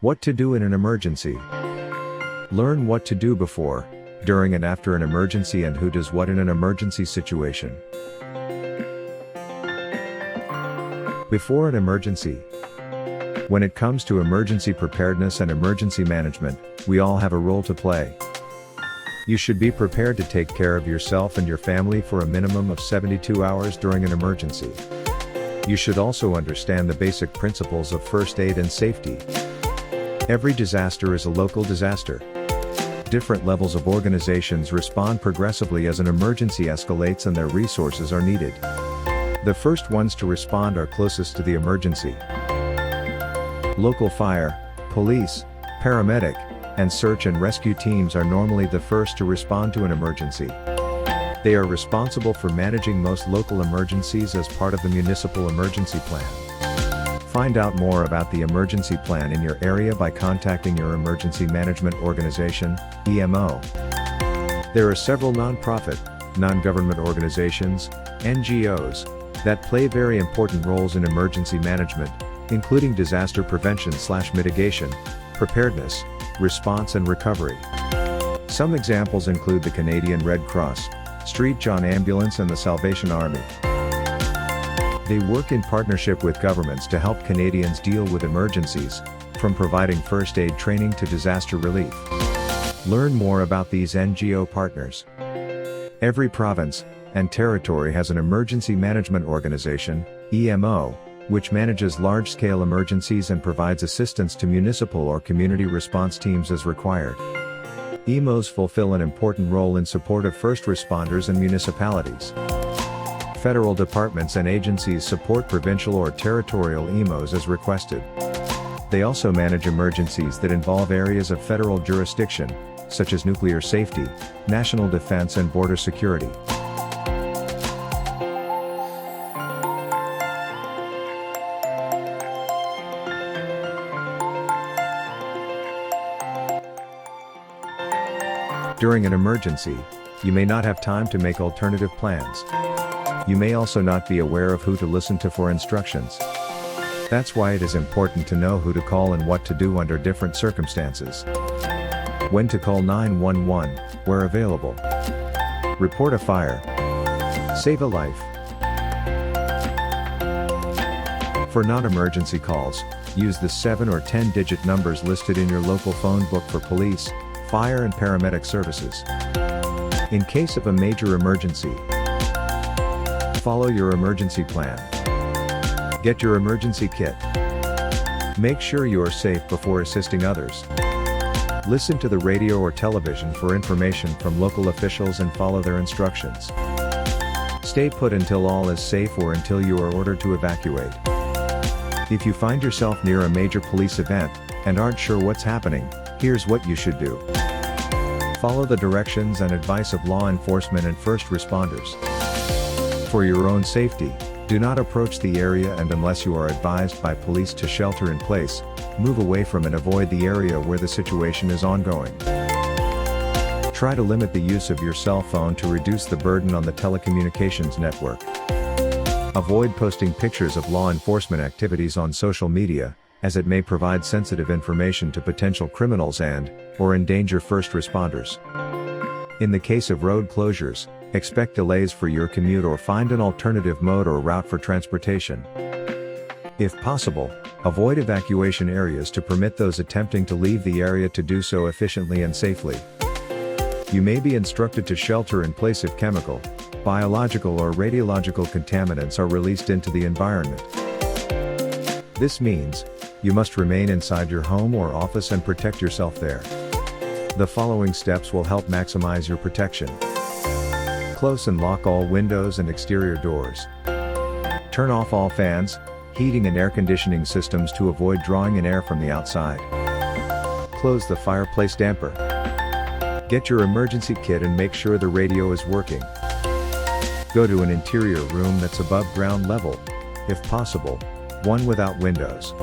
What to do in an emergency. Learn what to do before, during and after an emergency and who does what in an emergency situation. Before an emergency. When it comes to emergency preparedness and emergency management, we all have a role to play. You should be prepared to take care of yourself and your family for a minimum of 72 hours during an emergency. You should also understand the basic principles of first aid and safety. Every disaster is a local disaster. Different levels of organizations respond progressively as an emergency escalates and their resources are needed. The first ones to respond are closest to the emergency. Local fire, police, paramedic, and search and rescue teams are normally the first to respond to an emergency. They are responsible for managing most local emergencies as part of the municipal emergency plan. Find out more about the emergency plan in your area by contacting your emergency management organization, EMO. There are several non-profit, non-government organizations, NGOs, that play very important roles in emergency management, including disaster prevention/mitigation, preparedness, response and recovery. Some examples include the Canadian Red Cross, Street John Ambulance and the Salvation Army. They work in partnership with governments to help Canadians deal with emergencies, from providing first aid training to disaster relief. Learn more about these NGO partners. Every province and territory has an emergency management organization, EMO, which manages large-scale emergencies and provides assistance to municipal or community response teams as required. EMOs fulfill an important role in support of first responders and municipalities. Federal departments and agencies support provincial or territorial EMOs as requested. They also manage emergencies that involve areas of federal jurisdiction, such as nuclear safety, national defense and border security. During an emergency, you may not have time to make alternative plans. You may also not be aware of who to listen to for instructions. That's why it is important to know who to call and what to do under different circumstances. When to call 911, where available. Report a fire. Save a life. For non-emergency calls, use the 7 or 10-digit numbers listed in your local phone book for police, fire and paramedic services. In case of a major emergency, follow your emergency plan. Get your emergency kit. Make sure you are safe before assisting others. Listen to the radio or television for information from local officials and follow their instructions. Stay put until all is safe or until you are ordered to evacuate. If you find yourself near a major police event and aren't sure what's happening, here's what you should do. Follow the directions and advice of law enforcement and first responders. For your own safety, do not approach the area and unless you are advised by police to shelter in place, move away from and avoid the area where the situation is ongoing. Try to limit the use of your cell phone to reduce the burden on the telecommunications network. Avoid posting pictures of law enforcement activities on social media, as it may provide sensitive information to potential criminals or endanger first responders. In the case of road closures, expect delays for your commute or find an alternative mode or route for transportation. If possible, avoid evacuation areas to permit those attempting to leave the area to do so efficiently and safely. You may be instructed to shelter in place if chemical, biological or radiological contaminants are released into the environment. This means, you must remain inside your home or office and protect yourself there. The following steps will help maximize your protection. Close and lock all windows and exterior doors. Turn off all fans, heating and air conditioning systems to avoid drawing in air from the outside. Close the fireplace damper. Get your emergency kit and make sure the radio is working. Go to an interior room that's above ground level, if possible, one without windows.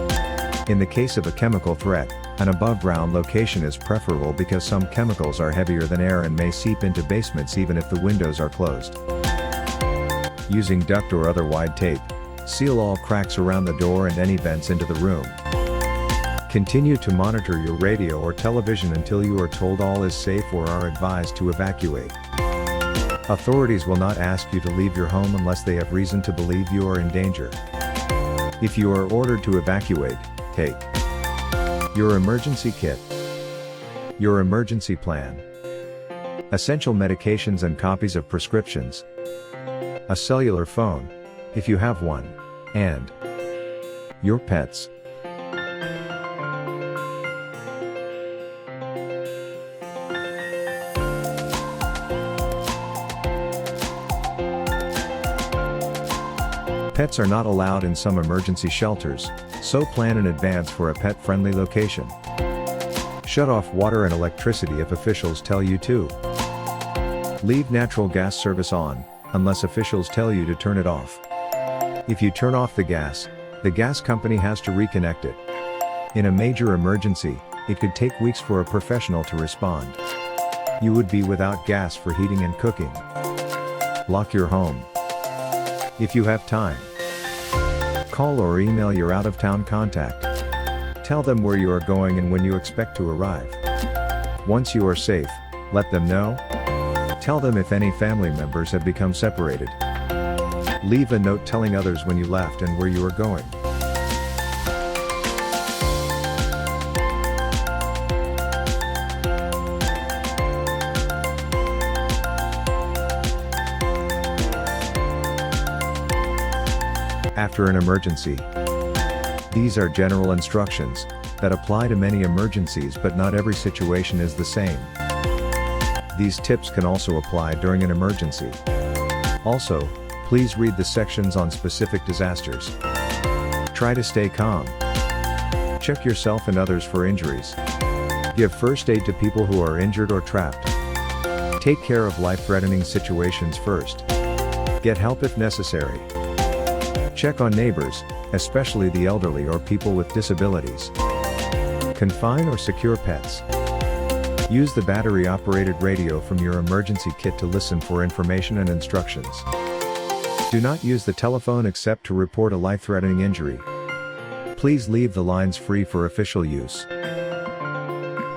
In the case of a chemical threat, an above-ground location is preferable because some chemicals are heavier than air and may seep into basements even if the windows are closed. Using duct or other wide tape, seal all cracks around the door and any vents into the room. Continue to monitor your radio or television until you are told all is safe or are advised to evacuate. Authorities will not ask you to leave your home unless they have reason to believe you are in danger. If you are ordered to evacuate, take your emergency kit, your emergency plan, essential medications and copies of prescriptions, a cellular phone, if you have one, and your pets. Pets are not allowed in some emergency shelters, so plan in advance for a pet-friendly location. Shut off water and electricity if officials tell you to. Leave natural gas service on, unless officials tell you to turn it off. If you turn off the gas company has to reconnect it. In a major emergency, it could take weeks for a professional to respond. You would be without gas for heating and cooking. Lock your home. If you have time, call or email your out-of-town contact. Tell them where you are going and when you expect to arrive. Once you are safe, let them know. Tell them if any family members have become separated. Leave a note telling others when you left and where you are going. After an emergency. These are general instructions that apply to many emergencies, but not every situation is the same. These tips can also apply during an emergency. Also, please read the sections on specific disasters. Try to stay calm. Check yourself and others for injuries. Give first aid to people who are injured or trapped. Take care of life-threatening situations first. Get help if necessary. Check on neighbors, especially the elderly or people with disabilities. Confine or secure pets. Use the battery-operated radio from your emergency kit to listen for information and instructions. Do not use the telephone except to report a life-threatening injury. Please leave the lines free for official use.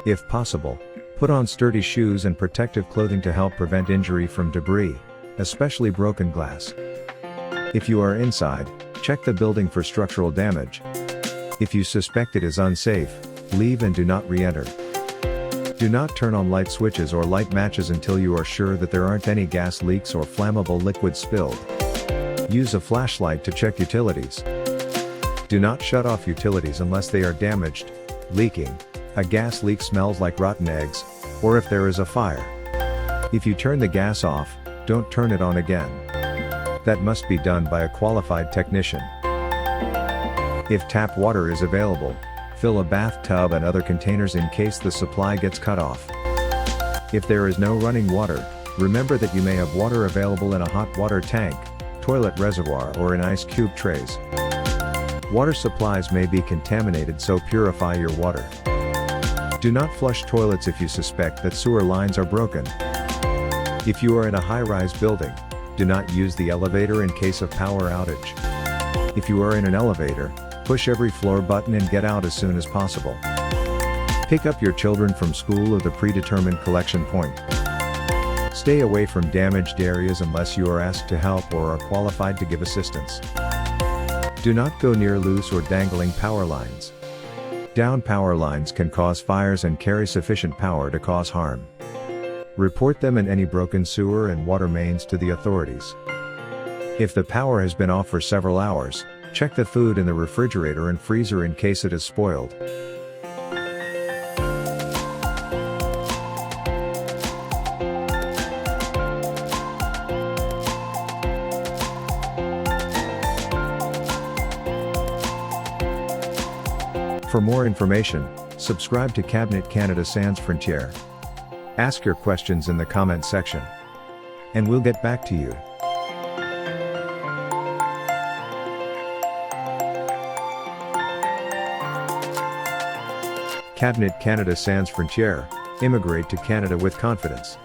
If possible, put on sturdy shoes and protective clothing to help prevent injury from debris, especially broken glass. If you are inside, check the building for structural damage. If you suspect it is unsafe, leave and do not re-enter. Do not turn on light switches or light matches until you are sure that there aren't any gas leaks or flammable liquids spilled. Use a flashlight to check utilities. Do not shut off utilities unless they are damaged, leaking, a gas leak smells like rotten eggs, or if there is a fire. If you turn the gas off, don't turn it on again. That must be done by a qualified technician. If tap water is available, fill a bathtub and other containers in case the supply gets cut off. If there is no running water, remember that you may have water available in a hot water tank, toilet reservoir or in ice cube trays. Water supplies may be contaminated, so purify your water. Do not flush toilets if you suspect that sewer lines are broken. If you are in a high-rise building, do not use the elevator in case of power outage. If you are in an elevator, push every floor button and get out as soon as possible. Pick up your children from school or the predetermined collection point. Stay away from damaged areas unless you are asked to help or are qualified to give assistance. Do not go near loose or dangling power lines. Down power lines can cause fires and carry sufficient power to cause harm. Report them and any broken sewer and water mains to the authorities. If the power has been off for several hours, check the food in the refrigerator and freezer in case it is spoiled. For more information, subscribe to Canada Sans Frontière. Ask your questions in the comment section, and we'll get back to you. Canada Sans Frontière, immigrate to Canada with confidence.